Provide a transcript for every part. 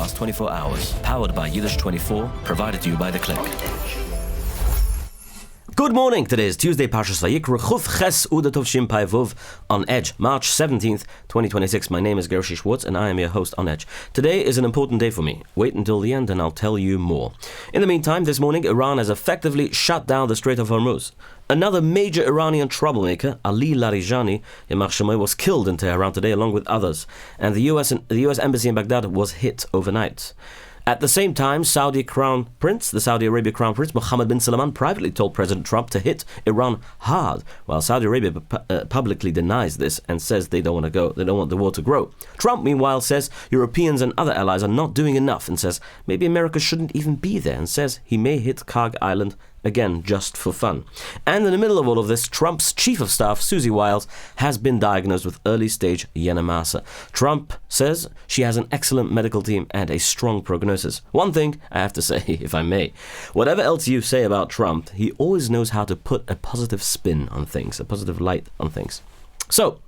last 24 hours. Powered by Yiddish24, provided to you by The Click. Good morning. Today is Tuesday, Parshas Vayikra, Chuf Ches Uda Tov Shin Pai Vuv on Edge, March 17th, 2026. My name is Gershy Schwarcz and I am your host on Edge. Today is an important day for me. Wait until the end and I'll tell you more. In the meantime, this morning, Iran has effectively shut down the Strait of Hormuz. Another major Iranian troublemaker, Ali Larijani, was killed in Tehran today along with others, and the US embassy in Baghdad was hit overnight. At the same time, the Saudi Arabia Crown Prince Mohammed bin Salman privately told President Trump to hit Iran hard, while Saudi Arabia publicly denies this and says they don't want the war to grow. Trump, meanwhile, says Europeans and other allies are not doing enough and says maybe America shouldn't even be there, and says he may hit Karg Island again, just for fun. And in the middle of all of this, Trump's chief of staff, Susie Wiles, has been diagnosed with early-stage Yenemasa. Trump says she has an excellent medical team and a strong prognosis. One thing I have to say, if I may, whatever else you say about Trump, he always knows how to put a positive spin on things, a positive light on things. So,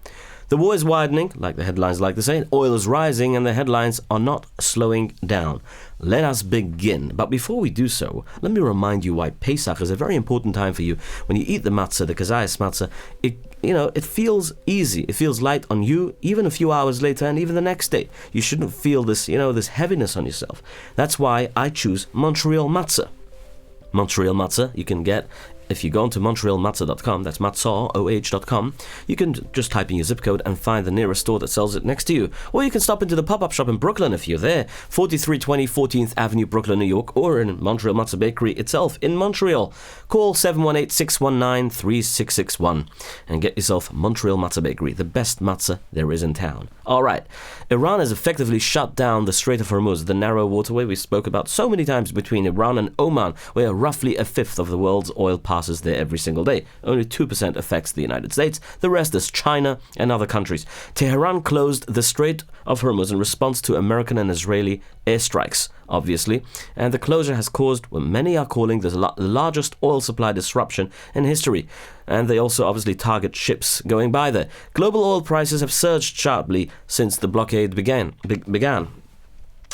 the war is widening, like the headlines like to say, oil is rising, and the headlines are not slowing down. Let us begin. But before we do so, let me remind you why Pesach is a very important time for you. When you eat the matzah, the kazayas matzah, it feels easy. It feels light on you, even a few hours later, and even the next day. You shouldn't feel this heaviness on yourself. That's why I choose Montreal matzah. Montreal matzah you can get if you go onto montrealmatzah.com, that's matzah.com, you can just type in your zip code and find the nearest store that sells it next to you. Or you can stop into the pop-up shop in Brooklyn if you're there, 4320 14th Avenue, Brooklyn, New York, or in Montreal Matzah Bakery itself in Montreal. Call 718-619-3661 and get yourself Montreal Matzah Bakery, the best matzah there is in town. All right, Iran has effectively shut down the Strait of Hormuz, the narrow waterway we spoke about so many times between Iran and Oman, where roughly a fifth of the world's oil passes there every single day. Only 2% affects the United States. The rest is China and other countries. Tehran closed the Strait of Hormuz in response to American and Israeli airstrikes, obviously, and the closure has caused what many are calling the largest oil supply disruption in history. And they also obviously target ships going by there. Global oil prices have surged sharply since the blockade began.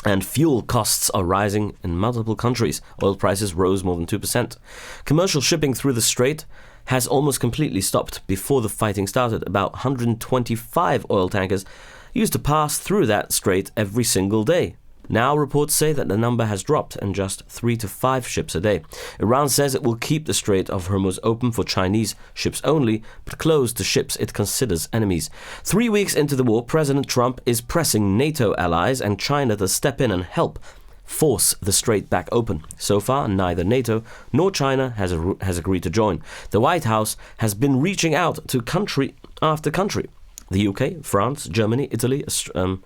And fuel costs are rising in multiple countries. Oil prices rose more than 2%. Commercial shipping through the strait has almost completely stopped before the fighting started. About 125 oil tankers used to pass through that strait every single day. Now reports say that the number has dropped and just 3 to 5 ships a day. Iran says it will keep the Strait of Hormuz open for Chinese ships only, but closed to ships it considers enemies. 3 weeks into the war, President Trump is pressing NATO allies and China to step in and help force the strait back open. So far, neither NATO nor China has agreed to join. The White House has been reaching out to country after country. The UK, France, Germany, Italy,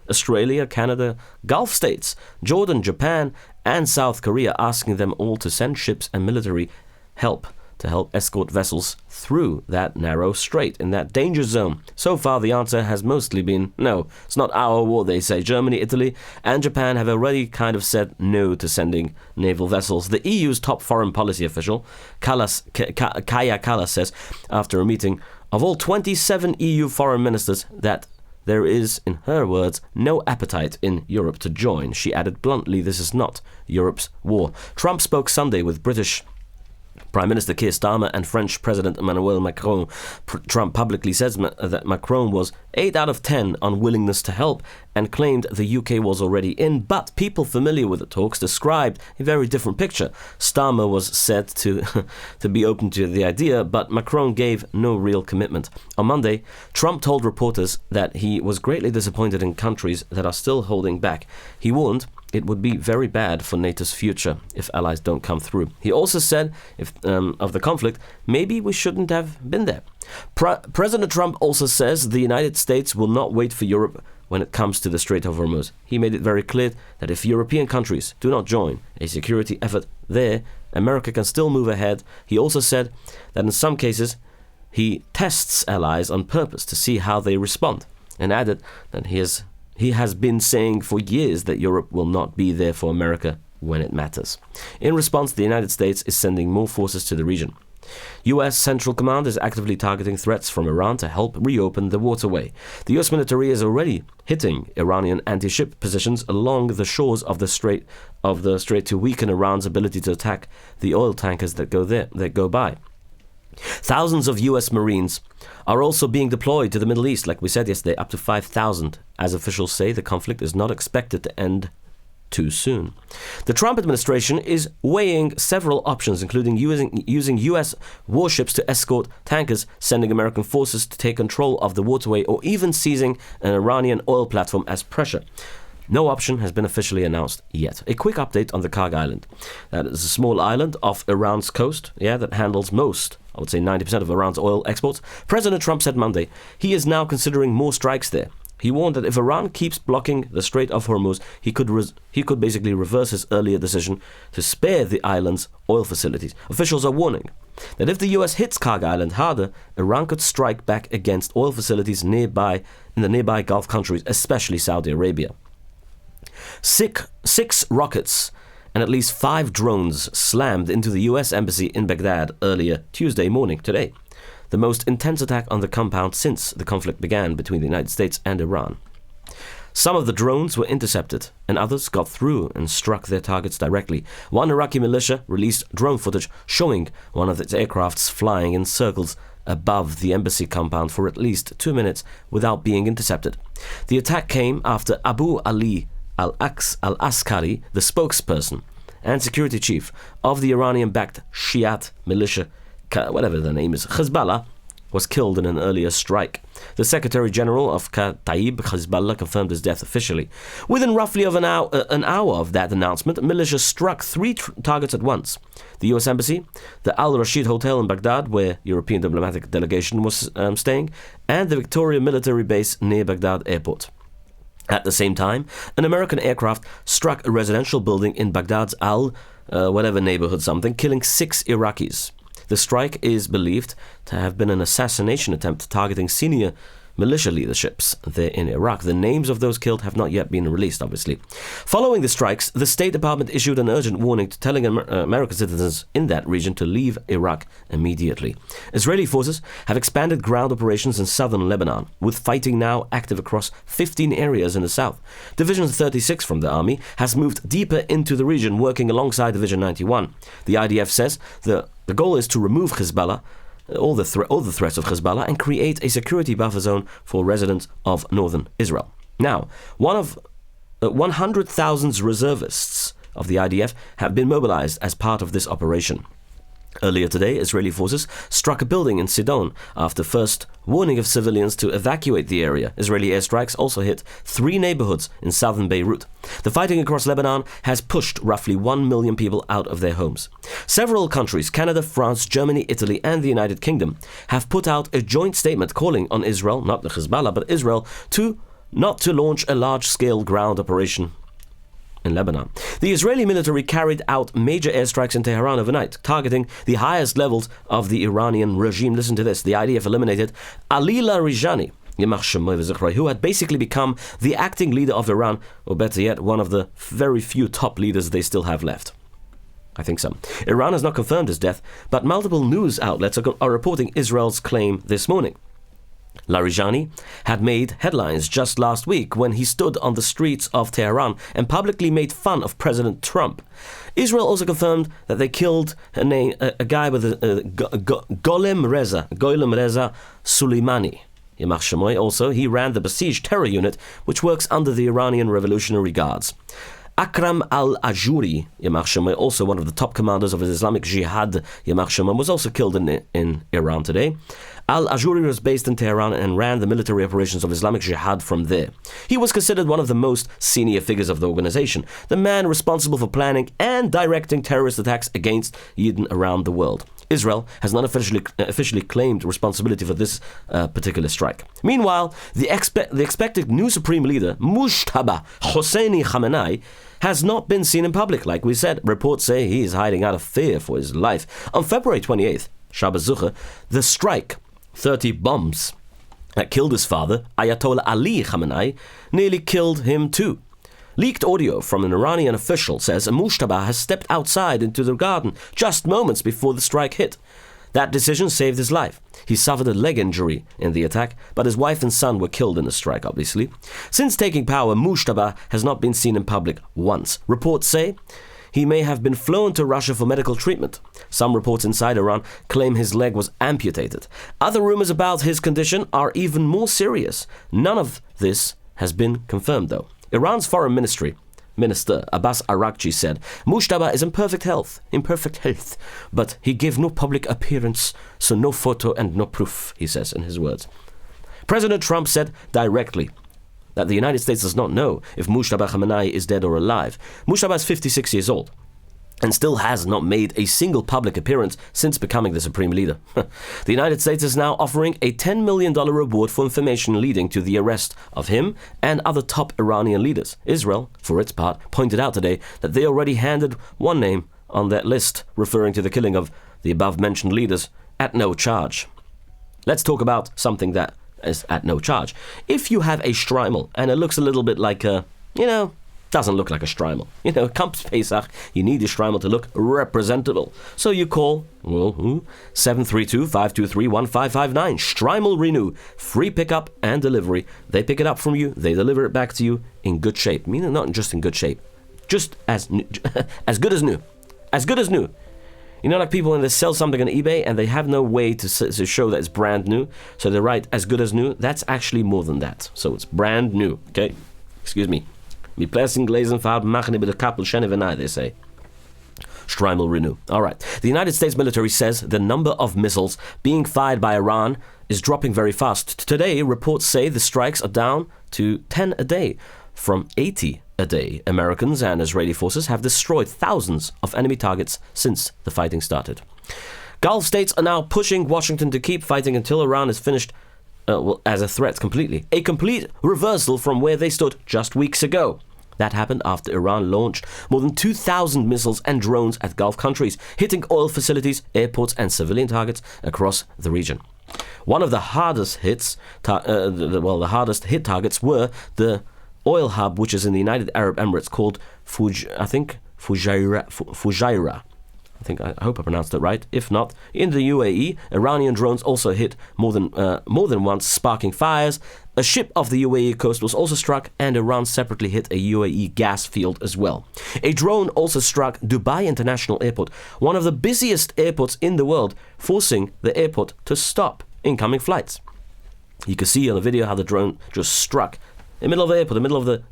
Australia, Canada, Gulf states, Jordan, Japan, and South Korea, asking them all to send ships and military help to help escort vessels through that narrow strait in that danger zone. So far, the answer has mostly been no. It's not our war, they say. Germany, Italy, and Japan have already kind of said no to sending naval vessels. The EU's top foreign policy official, Kaja Kallas, says after a meeting of all 27 EU foreign ministers that there is, in her words, no appetite in Europe to join. She added bluntly, this is not Europe's war. Trump spoke Sunday with British Prime Minister Keir Starmer and French President Emmanuel Macron. Trump publicly says that Macron was 8 out of 10 on willingness to help and claimed the UK was already in, but people familiar with the talks described a very different picture. Starmer was said to be open to the idea, but Macron gave no real commitment. On Monday, Trump told reporters that he was greatly disappointed in countries that are still holding back. He warned it would be very bad for NATO's future if allies don't come through. He also said, of the conflict, maybe we shouldn't have been there. President Trump also says the United States will not wait for Europe when it comes to the Strait of Hormuz. He made it very clear that if European countries do not join a security effort there, America can still move ahead. He also said that in some cases, he tests allies on purpose to see how they respond, and added that he has been saying for years that Europe will not be there for America when it matters. In response, the United States is sending more forces to the region. U.S. Central Command is actively targeting threats from Iran to help reopen the waterway. The U.S. military is already hitting Iranian anti-ship positions along the shores of the Strait to weaken Iran's ability to attack the oil tankers that go by. Thousands of U.S. Marines are also being deployed to the Middle East, like we said yesterday, up to 5,000. As officials say, the conflict is not expected to end too soon. The Trump administration is weighing several options, including using U.S. warships to escort tankers, sending American forces to take control of the waterway, or even seizing an Iranian oil platform as pressure. No option has been officially announced yet. A quick update on the Karg Island. That is a small island off Iran's coast, that handles most, I would say 90% of Iran's oil exports. President Trump said Monday he is now considering more strikes there. He warned that if Iran keeps blocking the Strait of Hormuz, he could basically reverse his earlier decision to spare the island's oil facilities. Officials are warning that if the U.S. hits Karg Island harder, Iran could strike back against oil facilities in the nearby Gulf countries, especially Saudi Arabia. Six rockets and at least 5 drones slammed into the U.S. embassy in Baghdad earlier Tuesday morning today, the most intense attack on the compound since the conflict began between the United States and Iran. Some of the drones were intercepted, and others got through and struck their targets directly. One Iraqi militia released drone footage showing one of its aircrafts flying in circles above the embassy compound for at least 2 minutes without being intercepted. The attack came after Abu Ali al-Askari, the spokesperson and security chief of the Iranian-backed Shiite militia, whatever their name is, Hezbollah, was killed in an earlier strike. The Secretary General of Kataib Hezbollah confirmed his death officially. Within roughly an hour of that announcement, militia struck 3 targets at once. The U.S. Embassy, the Al Rashid Hotel in Baghdad, where European diplomatic delegation was staying, and the Victoria military base near Baghdad airport. At the same time, an American aircraft struck a residential building in Baghdad's whatever neighborhood something, killing 6 Iraqis. The strike is believed to have been an assassination attempt targeting senior militia leaderships there in Iraq. The names of those killed have not yet been released, obviously. Following the strikes, the State Department issued an urgent warning telling American citizens in that region to leave Iraq immediately. Israeli forces have expanded ground operations in southern Lebanon, with fighting now active across 15 areas in the south. Division 36 from the army has moved deeper into the region, working alongside Division 91. The IDF says the goal is to remove Hezbollah, all the threats of Hezbollah, and create a security buffer zone for residents of northern Israel. Now, one of 100,000 reservists of the IDF have been mobilized as part of this operation. Earlier today, Israeli forces struck a building in Sidon after first warning of civilians to evacuate the area. Israeli airstrikes also hit 3 neighborhoods in southern Beirut. The fighting across Lebanon has pushed roughly 1 million people out of their homes. Several countries, Canada, France, Germany, Italy, and the United Kingdom, have put out a joint statement calling on Israel, not the Hezbollah, but Israel, not to launch a large-scale ground operation in Lebanon. The Israeli military carried out major airstrikes in Tehran overnight, targeting the highest levels of the Iranian regime. Listen to this. The IDF eliminated Ali Larijani, who had basically become the acting leader of Iran, or better yet, one of the very few top leaders they still have left. I think so. Iran has not confirmed his death, but multiple news outlets are reporting Israel's claim this morning. Larijani had made headlines just last week when he stood on the streets of Tehran and publicly made fun of President Trump. Israel also confirmed that they killed a guy with Golem Reza Soleimani. Yamach Shemoy also, he ran the besieged terror unit, which works under the Iranian Revolutionary Guards. Akram al-Ajuri, Yamach Shemoy, also one of the top commanders of the Islamic Jihad, Yamach Shemoy, was also killed in Iran today. Al-Ajuri was based in Tehran and ran the military operations of Islamic Jihad from there. He was considered one of the most senior figures of the organization, the man responsible for planning and directing terrorist attacks against Yidden around the world. Israel has not officially claimed responsibility for this particular strike. Meanwhile, the expected new supreme leader, Mujtaba Hosseini Khamenei, has not been seen in public. Like we said, reports say he is hiding out of fear for his life. On February 28th, Shabbos Zucher, the strike, 30 bombs that killed his father, Ayatollah Ali Khamenei, nearly killed him too. Leaked audio from an Iranian official says Mujtaba has stepped outside into the garden just moments before the strike hit. That decision saved his life. He suffered a leg injury in the attack, but his wife and son were killed in the strike, obviously. Since taking power, Mushtaba has not been seen in public once. Reports say he may have been flown to Russia for medical treatment. Some reports inside Iran claim his leg was amputated. Other rumors about his condition are even more serious. None of this has been confirmed, though. Iran's foreign Minister Abbas Araghchi said, Mushtaba is in perfect health, but he gave no public appearance, so no photo and no proof, he says in his words. President Trump said directly that the United States does not know if Mushtaba Khamenei is dead or alive. Mushtaba is 56 years old and still has not made a single public appearance since becoming the supreme leader. The United States is now offering a $10 million reward for information leading to the arrest of him and other top Iranian leaders. Israel, for its part, pointed out today that they already handed one name on that list, referring to the killing of the above-mentioned leaders at no charge. Let's talk about something that is at no charge. If you have a Shtreimul and it looks a little bit like a, doesn't look like a Shtreimul. Comes Pesach, you need the Shtreimul to look representable. So you call 732-523-1559. Shtreimul Renew. Free pickup and delivery. They pick it up from you. They deliver it back to you in good shape. Meaning not just in good shape. Just as as good as new. As good as new. Like people when they sell something on eBay and they have no way to show that it's brand new. So they write as good as new. That's actually more than that. So it's brand new. Okay? Excuse me. Mit Plätzchen, Gläsern, Farben machen über der Kappel, schöne Venai, they say. Shtreimul Renew. All right. The United States military says the number of missiles being fired by Iran is dropping very fast. Today, reports say the strikes are down to 10 a day from 80 a day. Americans and Israeli forces have destroyed thousands of enemy targets since the fighting started. Gulf states are now pushing Washington to keep fighting until Iran is finished as a threat completely. A complete reversal from where they stood just weeks ago. That happened after Iran launched more than 2,000 missiles and drones at Gulf countries, hitting oil facilities, airports and civilian targets across the region. One of the hardest hit targets were the oil hub, which is in the United Arab Emirates, called Fujairah. I hope I pronounced it right. If not, in the UAE, Iranian drones also hit more than once, sparking fires. A ship off the UAE coast was also struck, and Iran separately hit a UAE gas field as well. A drone also struck Dubai International Airport, one of the busiest airports in the world, forcing the airport to stop incoming flights. You can see on the video how the drone just struck in the middle of the airport, in the middle of the,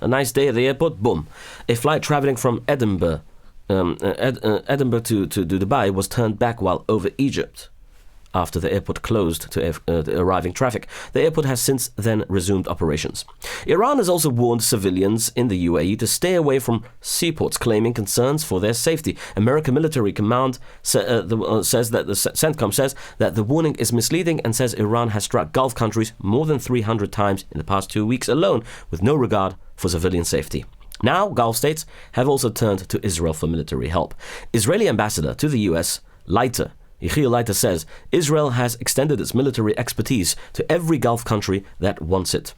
a nice day at the airport, boom. A flight traveling from Edinburgh to Dubai was turned back while over Egypt after the airport closed to the arriving traffic. The airport has since then resumed operations. Iran has also warned civilians in the UAE to stay away from seaports, claiming concerns for their safety. American military command CENTCOM says that the warning is misleading and says Iran has struck Gulf countries more than 300 times in the past 2 weeks alone, with no regard for civilian safety. Now, Gulf states have also turned to Israel for military help. Israeli ambassador to the U.S., Yechiel Leiter says Israel has extended its military expertise to every Gulf country that wants it.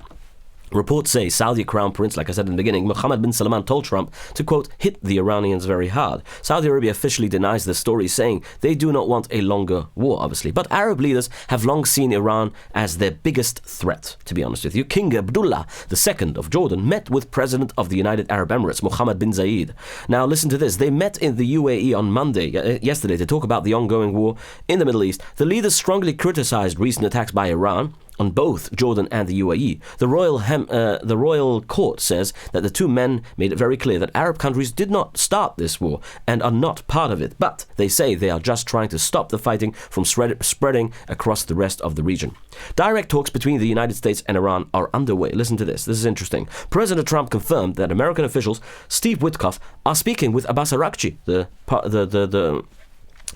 Reports say Saudi Crown Prince, like I said in the beginning, Mohammed bin Salman told Trump to, quote, hit the Iranians very hard. Saudi Arabia officially denies this story, saying they do not want a longer war, obviously. But Arab leaders have long seen Iran as their biggest threat, to be honest with you. King Abdullah II of Jordan met with President of the United Arab Emirates, Mohammed bin Zayed. Now listen to this. They met in the UAE on yesterday, to talk about the ongoing war in the Middle East. The leaders strongly criticized recent attacks by Iran on both Jordan and the UAE. The royal court says that the two men made it very clear that Arab countries did not start this war and are not part of it, but they say they are just trying to stop the fighting from spreading across the rest of the region. Direct talks between the United States and Iran are underway. Listen to this. This is interesting. President Trump confirmed that American officials, Steve Witkoff, are speaking with Abbas Araghchi, the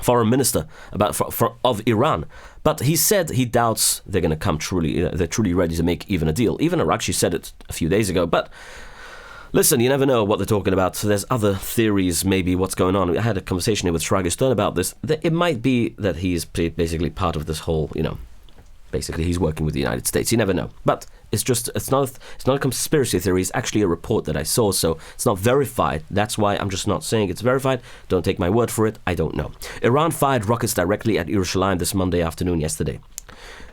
foreign minister of Iran. But he said he doubts they're going to come they're truly ready to make even a deal. Even Araghchi said it a few days ago. But listen, you never know what they're talking about. So there's other theories, maybe what's going on. I had a conversation here with Shragi about this. It might be that he's basically part of this whole, Basically, he's working with the United States. You never know. But it's not a conspiracy theory. It's actually a report that I saw, so it's not verified. That's why I'm just not saying it's verified. Don't take my word for it. I don't know. Iran fired rockets directly at Yerushalayim this Monday afternoon yesterday.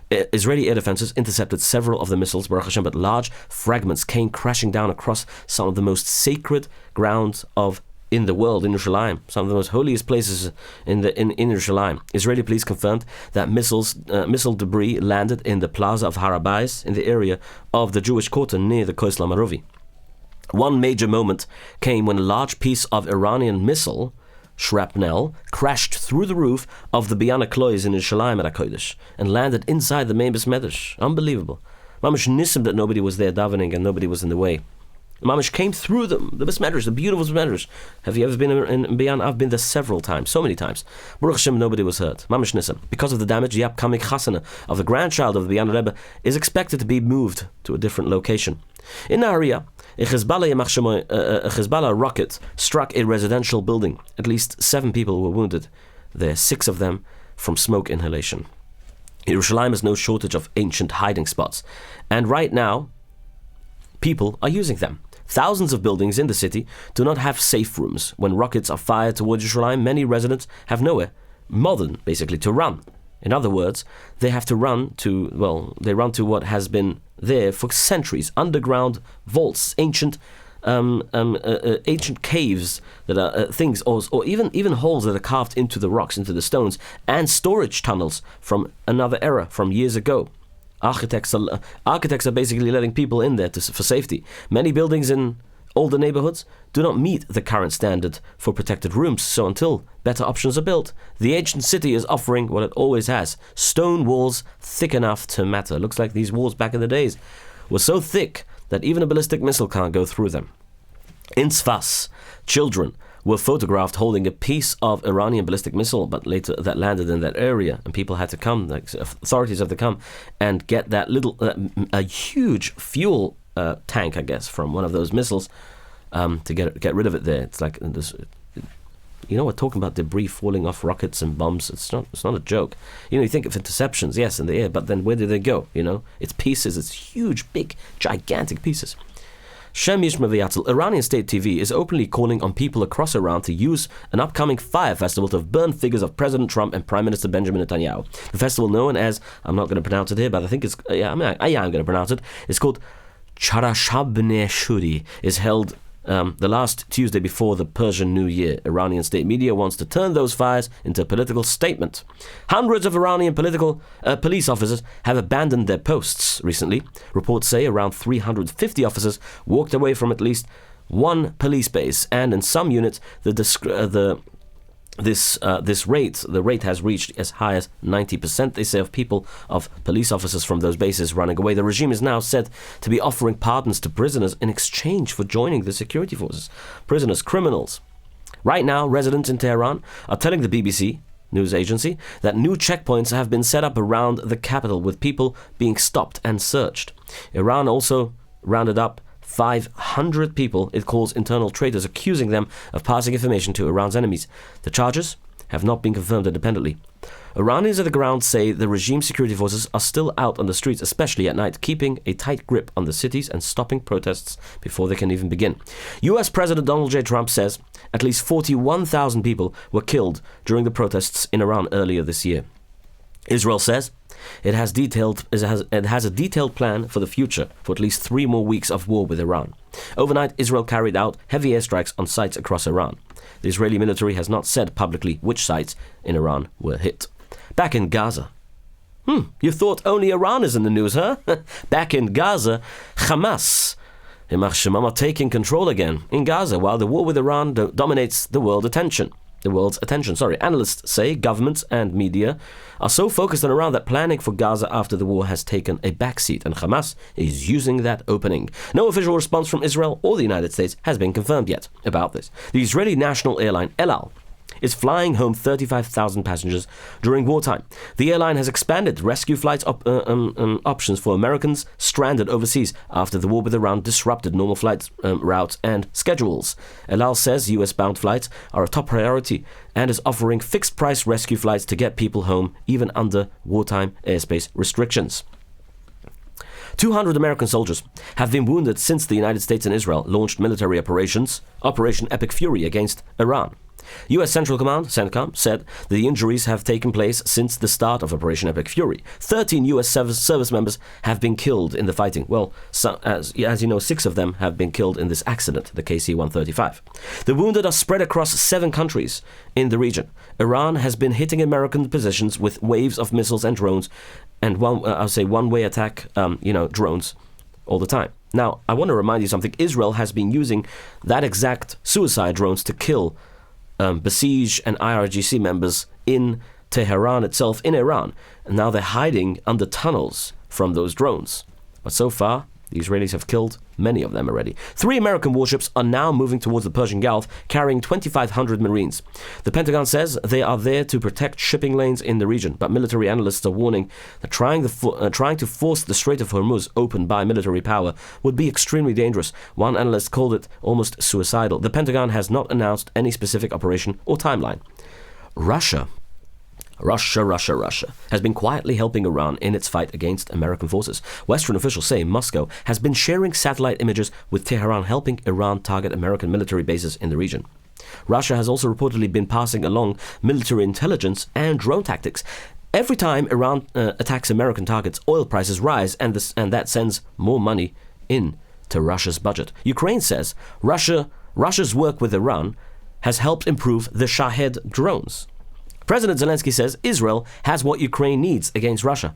Israeli air defenses intercepted several of the missiles, Baruch Hashem, but large fragments came crashing down across some of the most sacred grounds in the world, in Yerushalayim, some of the most holiest places in Yerushalayim. Israeli police confirmed that missile debris landed in the plaza of Har HaBayis, in the area of the Jewish quarter near the Kotel Maravi. One major moment came when a large piece of Iranian missile shrapnel crashed through the roof of the Biyana Klois in Yerushalayim at HaKodesh and landed inside the main Medrash. Unbelievable. Mamish nissim that nobody was there davening and nobody was in the way. Mamish came through the Medrash, the beautiful Medrash. Have you ever been in Biyana? I've been there several times, so many times. Baruch Hashem, nobody was hurt. Mamish nissim. Because of the damage, the upcoming chasana of the grandchild of the Biyana Rebbe is expected to be moved to a different location. In Nahariya, a Hezbollah rocket struck a residential building. At least 7 people were wounded there, 6 of them from smoke inhalation. Yerushalayim has no shortage of ancient hiding spots, and right now, people are using them. Thousands of buildings in the city do not have safe rooms. When rockets are fired towards Yerushalayim, many residents have nowhere modern, basically, to run. In other words, they have to run to what has been there for centuries, underground vaults, ancient caves that are things, or even holes that are carved into the rocks, into the stones, and storage tunnels from another era, from years ago. Architects are basically letting people in there for safety. Many buildings in older neighborhoods do not meet the current standard for protected rooms, so until better options are built, the ancient city is offering what it always has: stone walls thick enough to matter. Looks like these walls back in the days were so thick that even a ballistic missile can't go through them. In Tzfas, children were photographed holding a piece of Iranian ballistic missile, but later that landed in that area, and people had to come, authorities had to come and get that a huge fuel tank, I guess, from one of those missiles to get rid of it there. It's like this, we're talking about debris falling off rockets and bombs. It's not a joke. You think of interceptions, yes, in the air, but then where do they go? It's pieces. It's huge, big, gigantic pieces. Iranian state TV is openly calling on people across Iran to use an upcoming fire festival to burn figures of President Trump and Prime Minister Benjamin Netanyahu. The festival, known as, I'm not going to pronounce it here, but I think I'm going to pronounce it. It's called Charashabne Shuri, is held the last Tuesday before the Persian New Year. Iranian state media wants to turn those fires into a political statement. Hundreds of Iranian police officers have abandoned their posts recently. Reports say around 350 officers walked away from at least one police base, and in some units, the rate has reached as high as 90%, they say, of police officers from those bases running away. The regime is now said to be offering pardons to prisoners in exchange for joining the security forces. Prisoners, criminals. Right now, residents in Tehran are telling the BBC news agency that new checkpoints have been set up around the capital, with people being stopped and searched. Iran also rounded up 500 people it calls internal traitors, accusing them of passing information to Iran's enemies. The charges have not been confirmed independently. Iranians at the ground say the regime security forces are still out on the streets, especially at night, keeping a tight grip on the cities and stopping protests before they can even begin. US President Donald J. Trump says at least 41,000 people were killed during the protests in Iran earlier this year. Israel says it has a detailed plan for the future for at least 3 more weeks of war with Iran. Overnight, Israel carried out heavy airstrikes on sites across Iran. The Israeli military has not said publicly which sites in Iran were hit. Back in Gaza. You thought only Iran is in the news, huh? Back in Gaza, Hamas are taking control again in Gaza, while the war with Iran dominates the world's attention. Analysts say governments and media are so focused on Iran that planning for Gaza after the war has taken a backseat, and Hamas is using that opening. No official response from Israel or the United States has been confirmed yet about this. The Israeli national airline El Al is flying home 35,000 passengers during wartime. The airline has expanded rescue flights options for Americans stranded overseas after the war with Iran disrupted normal flight routes and schedules. El Al says US-bound flights are a top priority and is offering fixed-price rescue flights to get people home even under wartime airspace restrictions. 200 American soldiers have been wounded since the United States and Israel launched military Operation Epic Fury against Iran. U.S. Central Command, CENTCOM, said the injuries have taken place since the start of Operation Epic Fury. 13 U.S. service members have been killed in the fighting. Well, as you know, 6 of them have been killed in this accident, the KC-135. The wounded are spread across 7 countries in the region. Iran has been hitting American positions with waves of missiles and drones, and one-way attack, drones all the time. Now, I want to remind you something. Israel has been using that exact suicide drones to kill Besiege and IRGC members in Tehran itself, in Iran. And now they're hiding under tunnels from those drones. But so far, the Israelis have killed many of them already. 3 American warships are now moving towards the Persian Gulf, carrying 2,500 Marines. The Pentagon says they are there to protect shipping lanes in the region, but military analysts are warning that trying to force the Strait of Hormuz open by military power would be extremely dangerous. One analyst called it almost suicidal. The Pentagon has not announced any specific operation or timeline. Russia has been quietly helping Iran in its fight against American forces. Western officials say Moscow has been sharing satellite images with Tehran, helping Iran target American military bases in the region. Russia has also reportedly been passing along military intelligence and drone tactics. Every time Iran attacks American targets, oil prices rise, and that sends more money into Russia's budget. Ukraine says Russia's work with Iran has helped improve the Shahed drones. President Zelensky says Israel has what Ukraine needs against Russia,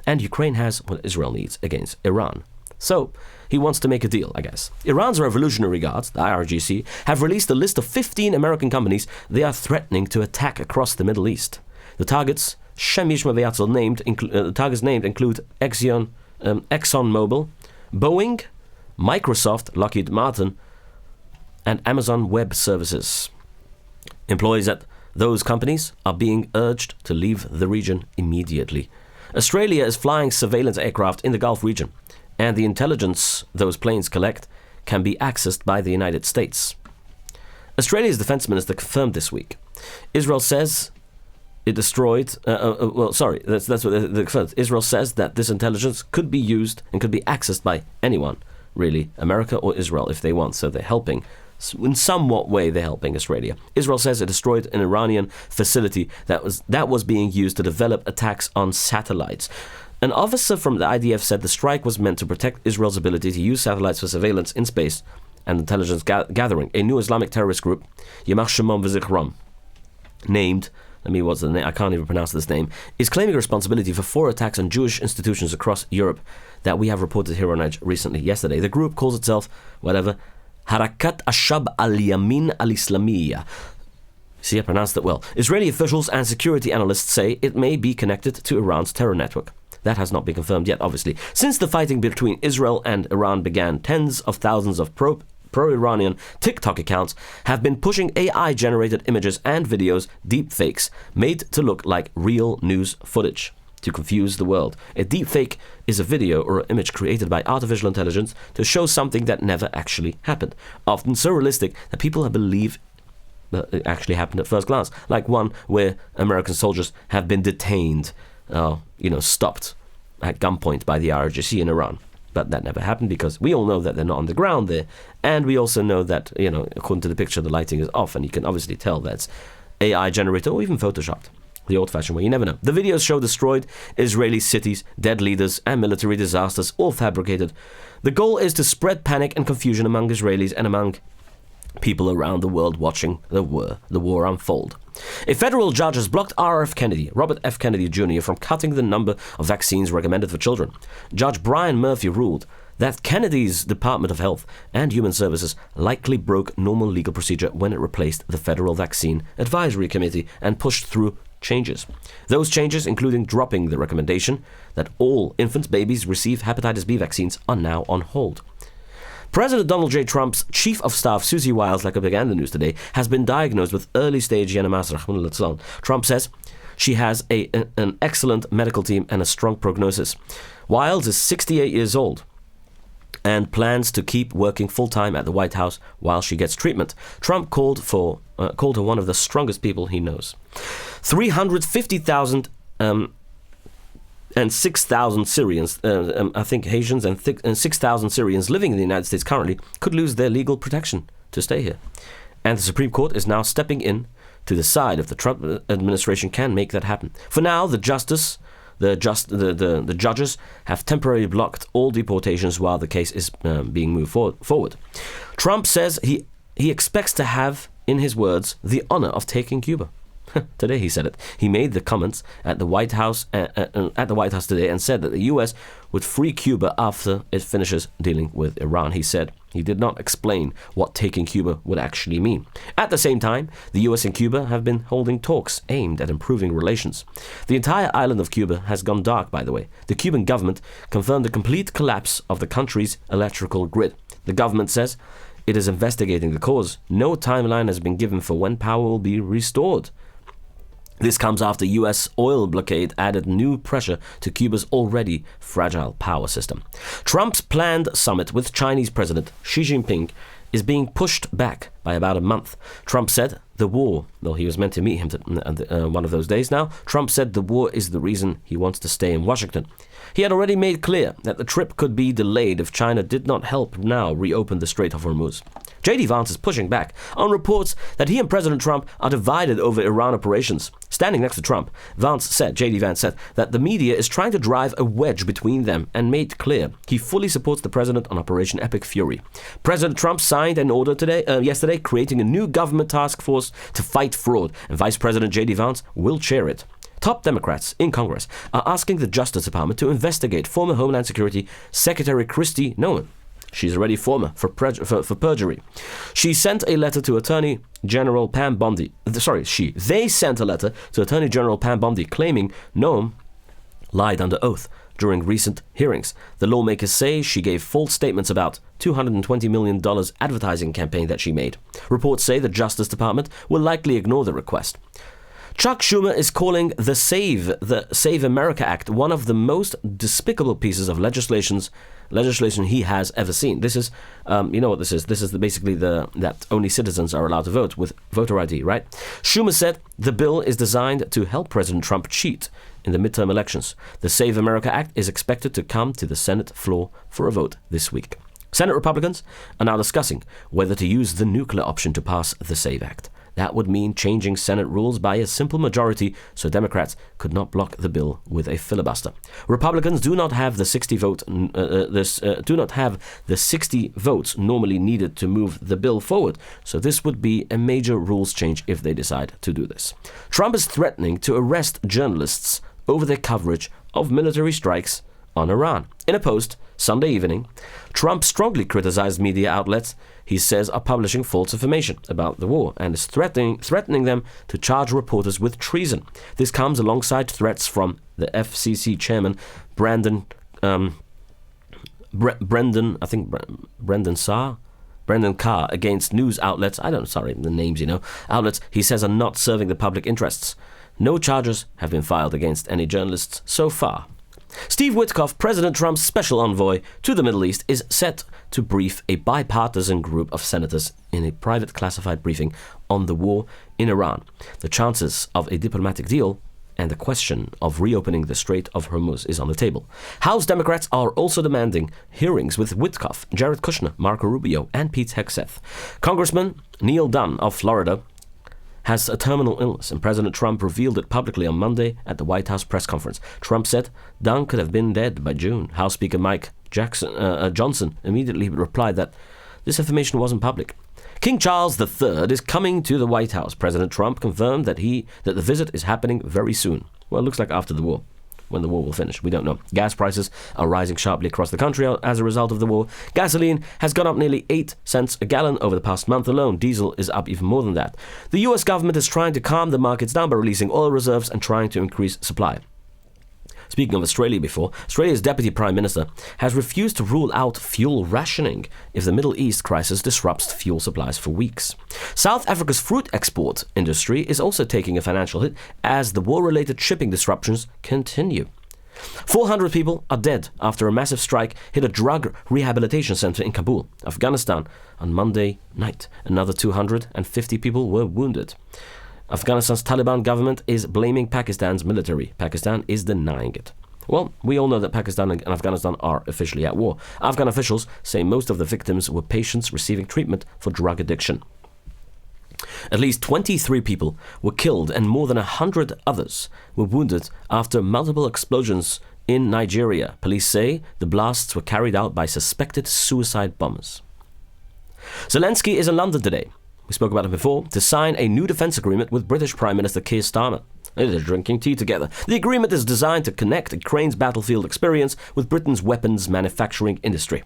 and Ukraine has what Israel needs against Iran. So, he wants to make a deal, I guess. Iran's Revolutionary Guards, the IRGC, have released a list of 15 American companies they are threatening to attack across the Middle East. The targets named include ExxonMobil, Boeing, Microsoft, Lockheed Martin, and Amazon Web Services. Employees at those companies are being urged to leave the region immediately. Australia is flying surveillance aircraft in the Gulf region, and the intelligence those planes collect can be accessed by the United States. Australia's defense minister confirmed this week. Israel says it destroyed... that's what they confirmed. Israel says that this intelligence could be used and could be accessed by anyone, really, America or Israel, if they want. So they're helping. In somewhat way, they're helping Australia. Israel says it destroyed an Iranian facility that was being used to develop attacks on satellites. An officer from the IDF said the strike was meant to protect Israel's ability to use satellites for surveillance in space and intelligence gathering. A new Islamic terrorist group, Yamach Shimon V'Zichron, named, what's the name? I can't even pronounce this name, is claiming responsibility for 4 attacks on Jewish institutions across Europe that we have reported here on Edge yesterday. The group calls itself, Harakat Ashab al-Yamin al-Islamiyya. See, I pronounced it well. Israeli officials and security analysts say it may be connected to Iran's terror network. That has not been confirmed yet, obviously. Since the fighting between Israel and Iran began, tens of thousands of pro-Iranian TikTok accounts have been pushing AI-generated images and videos, deepfakes, made to look like real news footage, to confuse the world. A deepfake is a video or image created by artificial intelligence to show something that never actually happened, often so realistic that people believe that it actually happened at first glance, like one where American soldiers have been detained, stopped at gunpoint by the IRGC in Iran. But that never happened because we all know that they're not on the ground there, and we also know that, according to the picture, the lighting is off, and you can obviously tell that's AI generated or even photoshopped. The old-fashioned way, you never know. The videos show destroyed Israeli cities, dead leaders, and military disasters, all fabricated. The goal is to spread panic and confusion among Israelis and among people around the world watching the war unfold. A federal judge has blocked Robert F. Kennedy Jr. from cutting the number of vaccines recommended for children. Judge Brian Murphy ruled that Kennedy's Department of Health and Human Services likely broke normal legal procedure when it replaced the Federal Vaccine Advisory Committee and pushed through changes. Those changes, including dropping the recommendation that all infants, babies receive hepatitis B vaccines, are now on hold. President Donald J. Trump's chief of staff, Susie Wiles, like I began the news today, has been diagnosed with early-stage Yiddish. Trump says she has an excellent medical team and a strong prognosis. Wiles is 68 years old and plans to keep working full-time at the White House while she gets treatment. Trump called her one of the strongest people he knows. 350,000 and 6,000 Syrians, I think Haitians and 6,000 Syrians living in the United States currently could lose their legal protection to stay here. And the Supreme Court is now stepping in to decide if the Trump administration can make that happen. For now, the judges have temporarily blocked all deportations while the case is being moved forward. Trump says he expects to have, in his words, the honor of taking Cuba. Today he said it. He made the comments at the White House today and said that the U.S. would free Cuba after it finishes dealing with Iran. He said he did not explain what taking Cuba would actually mean. At the same time, the U.S. and Cuba have been holding talks aimed at improving relations. The entire island of Cuba has gone dark, by the way. The Cuban government confirmed the complete collapse of the country's electrical grid. The government says it is investigating the cause. No timeline has been given for when power will be restored. This comes after U.S. oil blockade added new pressure to Cuba's already fragile power system. Trump's planned summit with Chinese President Xi Jinping is being pushed back by about a month. Trump said the war, though he was meant to meet him one of those days now, Trump said the war is the reason he wants to stay in Washington. He had already made clear that the trip could be delayed if China did not help now reopen the Strait of Hormuz. J.D. Vance is pushing back on reports that he and President Trump are divided over Iran operations. Standing next to Trump, J.D. Vance said that the media is trying to drive a wedge between them and made clear he fully supports the president on Operation Epic Fury. President Trump signed an order yesterday creating a new government task force to fight fraud, and Vice President J.D. Vance will chair it. Top Democrats in Congress are asking the Justice Department to investigate former Homeland Security Secretary Kristi Noem. She's already former for perjury. She sent a letter to Attorney General Pam Bondi. They sent a letter to Attorney General Pam Bondi claiming Noem lied under oath during recent hearings. The lawmakers say she gave false statements about $220 million advertising campaign that she made. Reports say the Justice Department will likely ignore the request. Chuck Schumer is calling the Save America Act one of the most despicable pieces of legislation he has ever seen. This is, you know what this is? This is basically that only citizens are allowed to vote with voter ID, right? Schumer said the bill is designed to help President Trump cheat in the midterm elections. The Save America Act is expected to come to the Senate floor for a vote this week. Senate Republicans are now discussing whether to use the nuclear option to pass the Save Act. That would mean changing Senate rules by a simple majority so Democrats could not block the bill with a filibuster. Republicans do not have the 60 votes normally needed to move the bill forward, so this would be a major rules change if they decide to do this. Trump is threatening to arrest journalists over their coverage of military strikes on Iran. In a post Sunday evening, Trump strongly criticized media outlets he says are publishing false information about the war and is threatening them to charge reporters with treason. This comes alongside threats from the FCC chairman Brendan Carr against news outlets. Outlets he says are not serving the public interests. No charges have been filed against any journalists so far. Steve Witkoff, President Trump's special envoy to the Middle East, is set to brief a bipartisan group of senators in a private classified briefing on the war in Iran, the chances of a diplomatic deal, and the question of reopening the Strait of Hormuz is on the table. House Democrats are also demanding hearings with Witkoff, Jared Kushner, Marco Rubio, and Pete Hegseth. Congressman Neil Dunn of Florida has a terminal illness, and President Trump revealed it publicly on Monday at the White House press conference. Trump said Dunn could have been dead by June. House Speaker Mike Johnson immediately replied that this information wasn't public. King Charles III is coming to the White House. President Trump confirmed that the visit is happening very soon. Well, it looks like after the war. When the war will finish, we don't know. Gas prices are rising sharply across the country as a result of the war. Gasoline has gone up nearly 8 cents a gallon over the past month alone. Diesel is up even more than that. The US government is trying to calm the markets down by releasing oil reserves and trying to increase supply. Speaking of Australia before, Australia's Deputy Prime Minister has refused to rule out fuel rationing if the Middle East crisis disrupts fuel supplies for weeks. South Africa's fruit export industry is also taking a financial hit as the war-related shipping disruptions continue. 400 people are dead after a massive strike hit a drug rehabilitation center in Kabul, Afghanistan, on Monday night. Another 250 people were wounded. Afghanistan's Taliban government is blaming Pakistan's military. Pakistan is denying it. Well, we all know that Pakistan and Afghanistan are officially at war. Afghan officials say most of the victims were patients receiving treatment for drug addiction. At least 23 people were killed and more than 100 others were wounded after multiple explosions in Nigeria. Police say the blasts were carried out by suspected suicide bombers. Zelensky is in London today. We spoke about it before, to sign a new defence agreement with British Prime Minister Keir Starmer. They're drinking tea together. The agreement is designed to connect Ukraine's battlefield experience with Britain's weapons manufacturing industry.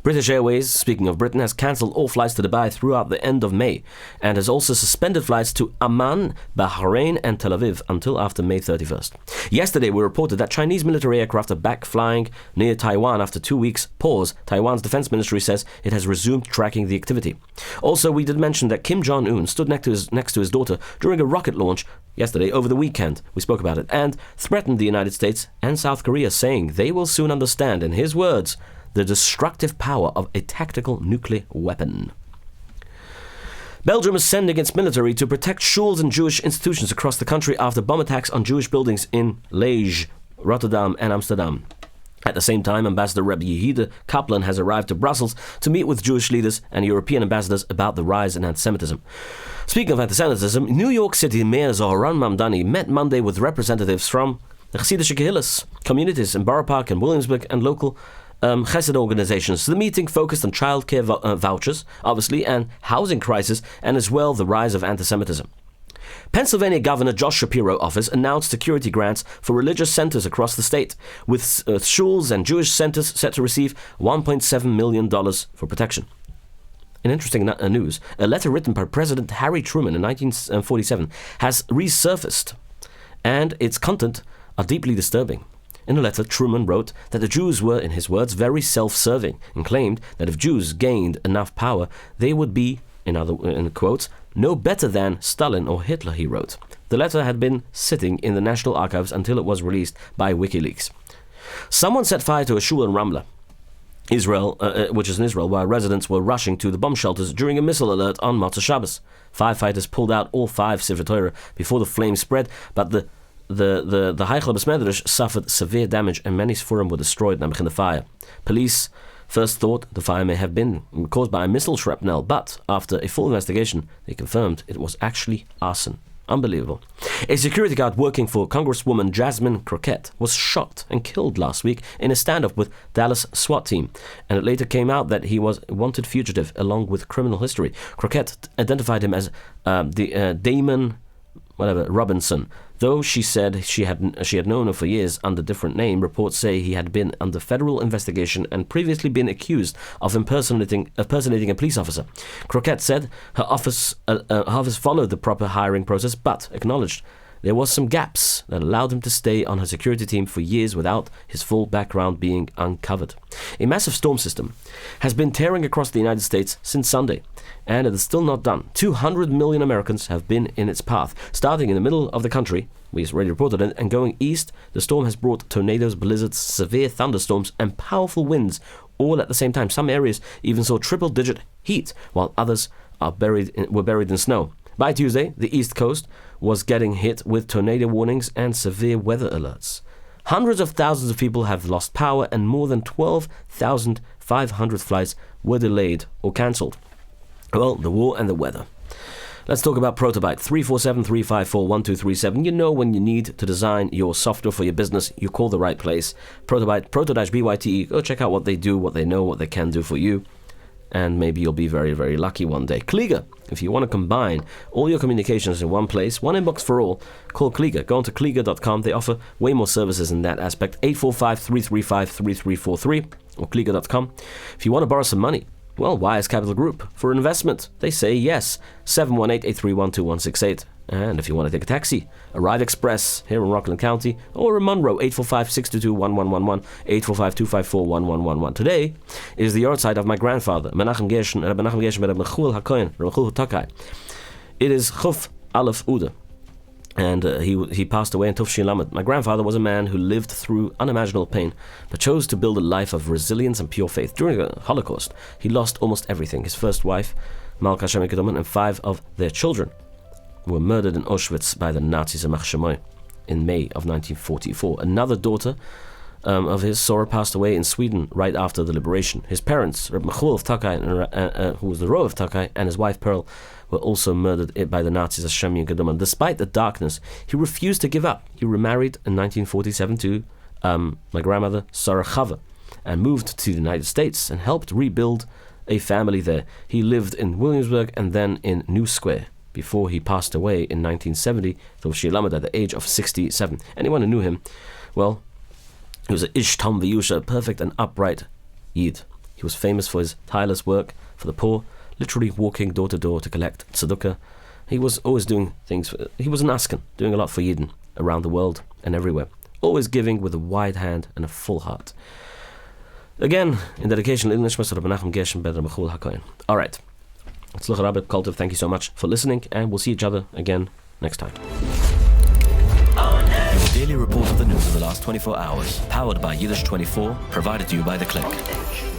British Airways, speaking of Britain, has cancelled all flights to Dubai throughout the end of May and has also suspended flights to Amman, Bahrain and Tel Aviv until after May 31st. Yesterday we reported that Chinese military aircraft are back flying near Taiwan after 2 weeks' pause. Taiwan's defense ministry says it has resumed tracking the activity. Also, we did mention that Kim Jong-un stood next to his daughter during a rocket launch yesterday over the weekend. We spoke about it and threatened the United States and South Korea, saying they will soon understand, in his words, the destructive power of a tactical nuclear weapon. Belgium is sending its military to protect schools and Jewish institutions across the country after bomb attacks on Jewish buildings in Liège, Rotterdam and Amsterdam. At the same time, Ambassador Rebbe Yehuda Kaplan has arrived to Brussels to meet with Jewish leaders and European ambassadors about the rise in anti-Semitism. Speaking of anti-Semitism, New York City Mayor Zohran Mamdani met Monday with representatives from the Hasidische Kehillas, communities in Borough Park and Williamsburg and local chesed organizations. The meeting focused on childcare vouchers, obviously, and housing crisis, and as well the rise of anti-Semitism. Pennsylvania Governor Josh Shapiro's office announced security grants for religious centers across the state, with schools and Jewish centers set to receive $1.7 million for protection. In interesting news, a letter written by President Harry Truman in 1947 has resurfaced, and its content are deeply disturbing. In the letter, Truman wrote that the Jews were, in his words, very self-serving, and claimed that if Jews gained enough power, they would be, in quotes, no better than Stalin or Hitler, he wrote. The letter had been sitting in the National Archives until it was released by WikiLeaks. Someone set fire to a shul in Ramla, Israel, which is in Israel, while residents were rushing to the bomb shelters during a missile alert on Motzei Shabbos. Firefighters pulled out all 5 Sefer Torah before the flames spread, but the Hakol Bakol suffered severe damage and many frum were destroyed in the fire. Police first thought the fire may have been caused by a missile shrapnel, but after a full investigation, they confirmed it was actually arson. Unbelievable. A security guard working for Congresswoman Jasmine Crockett was shot and killed last week in a standoff with Dallas SWAT team, and it later came out that he was a wanted fugitive along with criminal history. Crockett identified him as Damon Robinson, though she said she had known him for years under a different name. Reports say he had been under federal investigation and previously been accused of impersonating a police officer. Crockett said her office followed the proper hiring process, but acknowledged there was some gaps that allowed him to stay on her security team for years without his full background being uncovered. A massive storm system has been tearing across the United States since Sunday, and it is still not done. 200 million Americans have been in its path. Starting in the middle of the country, we already reported it, and going east, the storm has brought tornadoes, blizzards, severe thunderstorms, and powerful winds all at the same time. Some areas even saw triple-digit heat, while others were buried in snow. By Tuesday, the East Coast was getting hit with tornado warnings and severe weather alerts. Hundreds of thousands of people have lost power and more than 12,500 flights were delayed or cancelled. Well, the war and the weather. Let's talk about Protobyte. 347-354-1237. You know, when you need to design your software for your business, you call the right place. Protobyte, Proto-BYTE. Go check out what they do, what they know, what they can do for you. And maybe you'll be very, very lucky one day. Kliger. If you want to combine all your communications in one place, one inbox for all, call Kliger. Go on to Kliger.com. They offer way more services in that aspect. 845-335-3343 or Kliger.com. If you want to borrow some money, well, Wise Capital Group for investment. They say yes. 718-831-2168. And if you want to take a taxi, Arrive Express here in Rockland County, or in Monroe, 845-622-1111, 845-254-1111. Today is the yahrzeit of my grandfather, Menachem Gershon ben Mechul HaKohen, Mechul Takai. It is Chuf Aleph Uda, and he passed away in Tufshin Lamed. My grandfather was a man who lived through unimaginable pain, but chose to build a life of resilience and pure faith. During the Holocaust, he lost almost everything. His first wife, Malka Hashem Yikadomen, and 5 of their children were murdered in Auschwitz by the Nazis in May of 1944. Another daughter of his, Sora, passed away in Sweden right after the liberation. His parents, Reb Mechul of Takai, who was the Rov of Takai, and his wife Pearl, were also murdered by the Nazis as Hashem Yikadomen. Despite the darkness, he refused to give up. He remarried in 1947 to my grandmother, Sarah Chava, and moved to the United States and helped rebuild a family there. He lived in Williamsburg and then in New Square before he passed away in 1970, at the age of 67. Anyone who knew him, well, he was a Ish Tom V'Yusha, a perfect and upright Yid. He was famous for his tireless work for the poor, literally walking door to door to collect tzedukah. He was always doing things. He was an asken, doing a lot for Yidden around the world and everywhere. Always giving with a wide hand and a full heart. Again, in dedication to English, Menachem Gershon ben Mechul HaKohen. All right. It's Lachar Kultiv. Thank you so much for listening, and we'll see each other again next time. Your daily report of the news of the last 24 hours, powered by Yiddish24, provided to you by The Click.